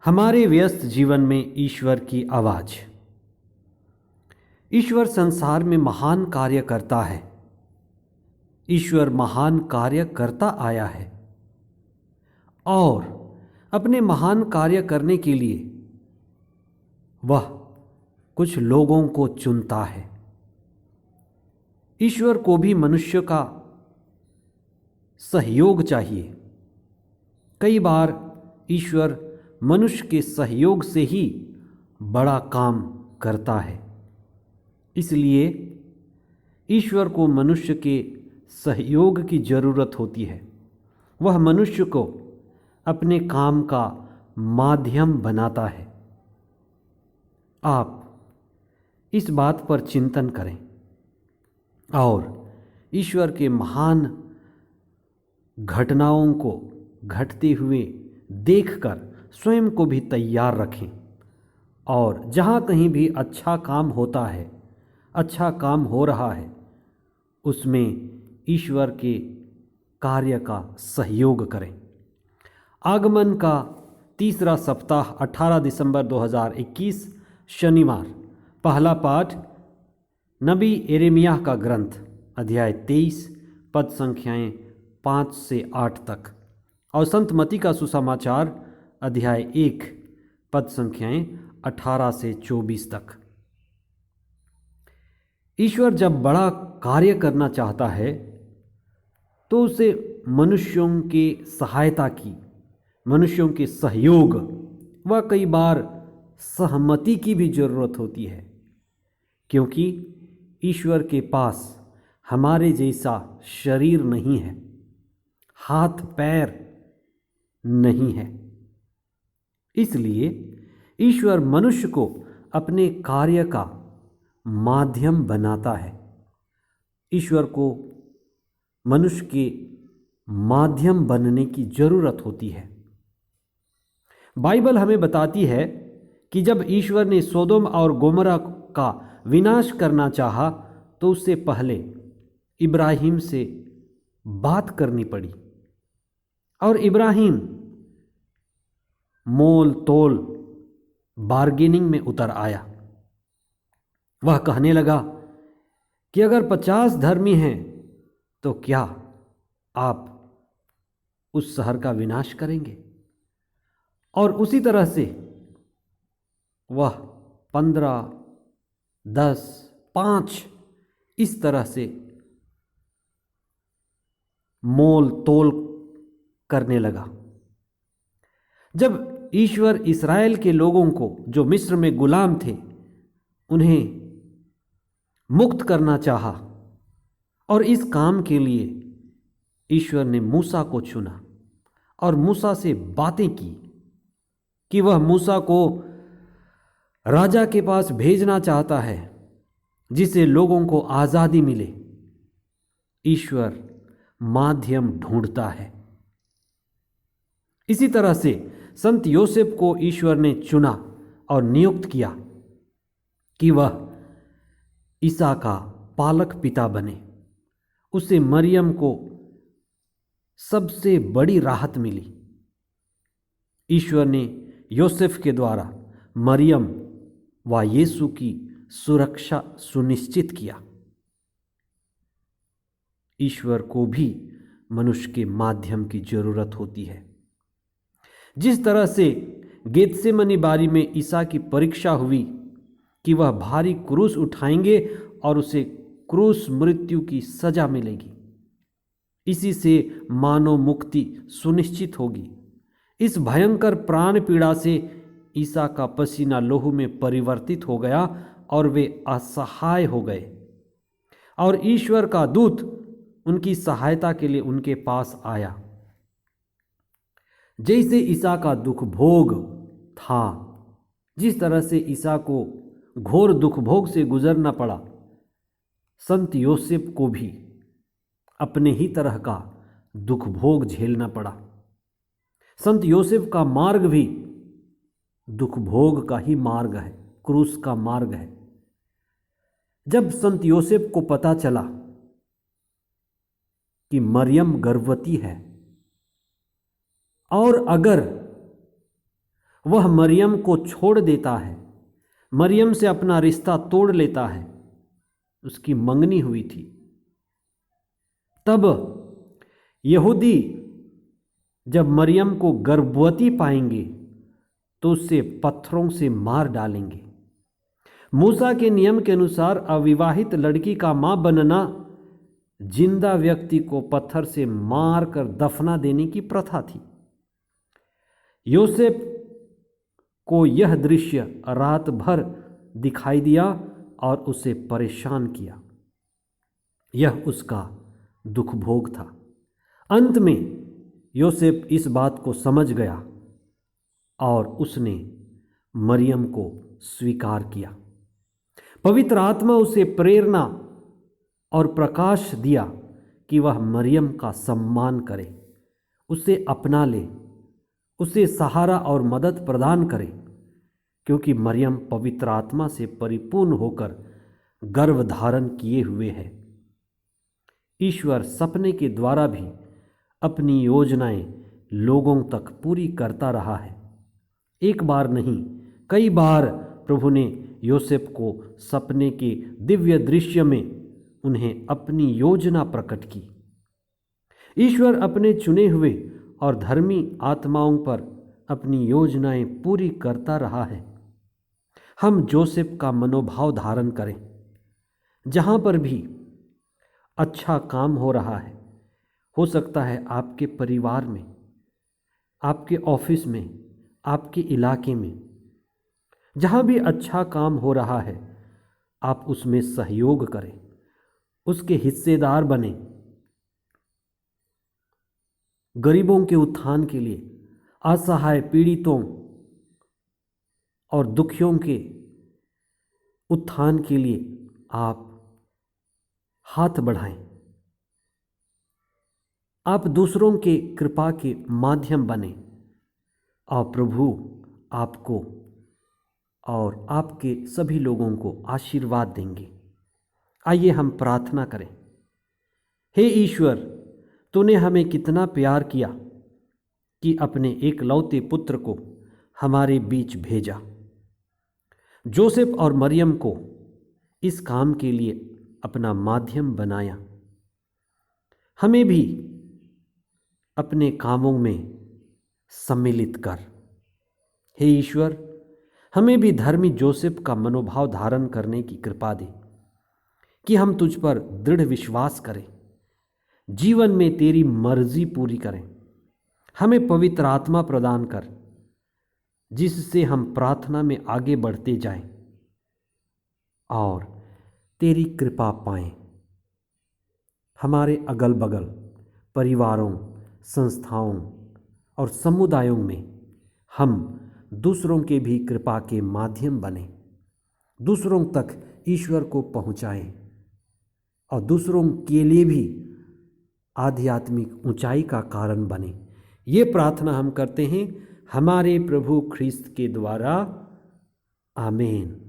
हमारे व्यस्त जीवन में ईश्वर की आवाज। ईश्वर संसार में महान कार्य करता है। ईश्वर महान कार्य करता आया है और अपने महान कार्य करने के लिए वह कुछ लोगों को चुनता है। ईश्वर को भी मनुष्य का सहयोग चाहिए। कई बार ईश्वर मनुष्य के सहयोग से ही बड़ा काम करता है। इसलिए ईश्वर को मनुष्य के सहयोग की ज़रूरत होती है। वह मनुष्य को अपने काम का माध्यम बनाता है। आप इस बात पर चिंतन करें और ईश्वर के महान घटनाओं को घटते हुए देखकर स्वयं को भी तैयार रखें। और जहाँ कहीं भी अच्छा काम होता है, अच्छा काम हो रहा है, उसमें ईश्वर के कार्य का सहयोग करें। आगमन का तीसरा सप्ताह 18 दिसंबर 2021 शनिवार। पहला पाठ नबी यिर्मयाह का ग्रंथ अध्याय 23 पद संख्याएं 5 से 8 तक और संत मत्ती का सुसमाचार अध्याय 1 पद संख्याएं 18 से 24 तक। ईश्वर जब बड़ा कार्य करना चाहता है तो उसे मनुष्यों के सहायता की, मनुष्यों के सहयोग व कई बार सहमति की भी जरूरत होती है, क्योंकि ईश्वर के पास हमारे जैसा शरीर नहीं है, हाथ पैर नहीं है। इसलिए ईश्वर मनुष्य को अपने कार्य का माध्यम बनाता है। ईश्वर को मनुष्य के माध्यम बनने की जरूरत होती है। बाइबल हमें बताती है कि जब ईश्वर ने सोदोम और गोमरा का विनाश करना चाहा तो उससे पहले इब्राहिम से बात करनी पड़ी और इब्राहिम मोल तोल बार्गेनिंग में उतर आया। वह कहने लगा कि अगर 50 धर्मी हैं तो क्या आप उस शहर का विनाश करेंगे? और उसी तरह से वह 15, 10, 5 इस तरह से मोल तोल करने लगा। जब ईश्वर इस्राएल के लोगों को जो मिस्र में गुलाम थे उन्हें मुक्त करना चाहा और इस काम के लिए ईश्वर ने मूसा को चुना और मूसा से बातें की कि वह मूसा को राजा के पास भेजना चाहता है जिससे लोगों को आज़ादी मिले। ईश्वर माध्यम ढूंढता है। इसी तरह से संत योसेफ को ईश्वर ने चुना और नियुक्त किया कि वह ईसा का पालक पिता बने। उसे मरियम को सबसे बड़ी राहत मिली। ईश्वर ने योसेफ के द्वारा मरियम व यीशु की सुरक्षा सुनिश्चित किया। ईश्वर को भी मनुष्य के माध्यम की जरूरत होती है। जिस तरह से गेत्सेमनी बारी में ईसा की परीक्षा हुई कि वह भारी क्रूस उठाएंगे और उसे क्रूस मृत्यु की सजा मिलेगी, इसी से मानव मुक्ति सुनिश्चित होगी। इस भयंकर प्राण पीड़ा से ईसा का पसीना लोहू में परिवर्तित हो गया और वे असहाय हो गए और ईश्वर का दूत उनकी सहायता के लिए उनके पास आया। जैसे ईसा का दुख भोग था, जिस तरह से ईसा को घोर दुख भोग से गुजरना पड़ा, संत योसेफ को भी अपने ही तरह का दुख भोग झेलना पड़ा। संत योसेफ का मार्ग भी दुख भोग का ही मार्ग है, क्रूस का मार्ग है। जब संत योसेफ को पता चला कि मरियम गर्भवती है और अगर वह मरियम को छोड़ देता है, मरियम से अपना रिश्ता तोड़ लेता है। उसकी मंगनी हुई थी। तब यहूदी जब मरियम को गर्भवती पाएंगे तो उसे पत्थरों से मार डालेंगे। मूसा के नियम के अनुसार अविवाहित लड़की का मां बनना जिंदा व्यक्ति को पत्थर से मार कर दफना देने की प्रथा थी। योसेफ को यह दृश्य रात भर दिखाई दिया और उसे परेशान किया। यह उसका दुख भोग था। अंत में योसेफ इस बात को समझ गया और उसने मरियम को स्वीकार किया। पवित्र आत्मा उसे प्रेरणा और प्रकाश दिया कि वह मरियम का सम्मान करे, उसे अपना ले, उसे सहारा और मदद प्रदान करे, क्योंकि मरियम पवित्र आत्मा से परिपूर्ण होकर गर्भ धारण किए हुए है। ईश्वर सपने के द्वारा भी अपनी योजनाएं लोगों तक पूरी करता रहा है। एक बार नहीं, कई बार प्रभु ने योसेफ को सपने के दिव्य दृश्य में उन्हें अपनी योजना प्रकट की। ईश्वर अपने चुने हुए और धर्मी आत्माओं पर अपनी योजनाएं पूरी करता रहा है। हम जोसेफ का मनोभाव धारण करें। जहां पर भी अच्छा काम हो रहा है, हो सकता है आपके परिवार में, आपके ऑफिस में, आपके इलाके में, जहां भी अच्छा काम हो रहा है, आप उसमें सहयोग करें, उसके हिस्सेदार बने। गरीबों के उत्थान के लिए, असहाय पीड़ितों और दुखियों के उत्थान के लिए आप हाथ बढ़ाएं। आप दूसरों के कृपा के माध्यम बने और प्रभु आपको और आपके सभी लोगों को आशीर्वाद देंगे। आइए हम प्रार्थना करें। हे ईश्वर, तूने हमें कितना प्यार किया कि अपने एकलौते पुत्र को हमारे बीच भेजा। जोसेफ और मरियम को इस काम के लिए अपना माध्यम बनाया। हमें भी अपने कामों में सम्मिलित कर। हे ईश्वर, हमें भी धर्मी जोसेफ का मनोभाव धारण करने की कृपा दे कि हम तुझ पर दृढ़ विश्वास करें, जीवन में तेरी मर्जी पूरी करें। हमें पवित्र आत्मा प्रदान कर, जिससे हम प्रार्थना में आगे बढ़ते जाएं और तेरी कृपा पाएं। हमारे अगल बगल परिवारों, संस्थाओं और समुदायों में हम दूसरों के भी कृपा के माध्यम बने, दूसरों तक ईश्वर को पहुंचाएं और दूसरों के लिए भी आध्यात्मिक ऊंचाई का कारण बने। ये प्रार्थना हम करते हैं हमारे प्रभु ख्रिस्त के द्वारा। आमीन।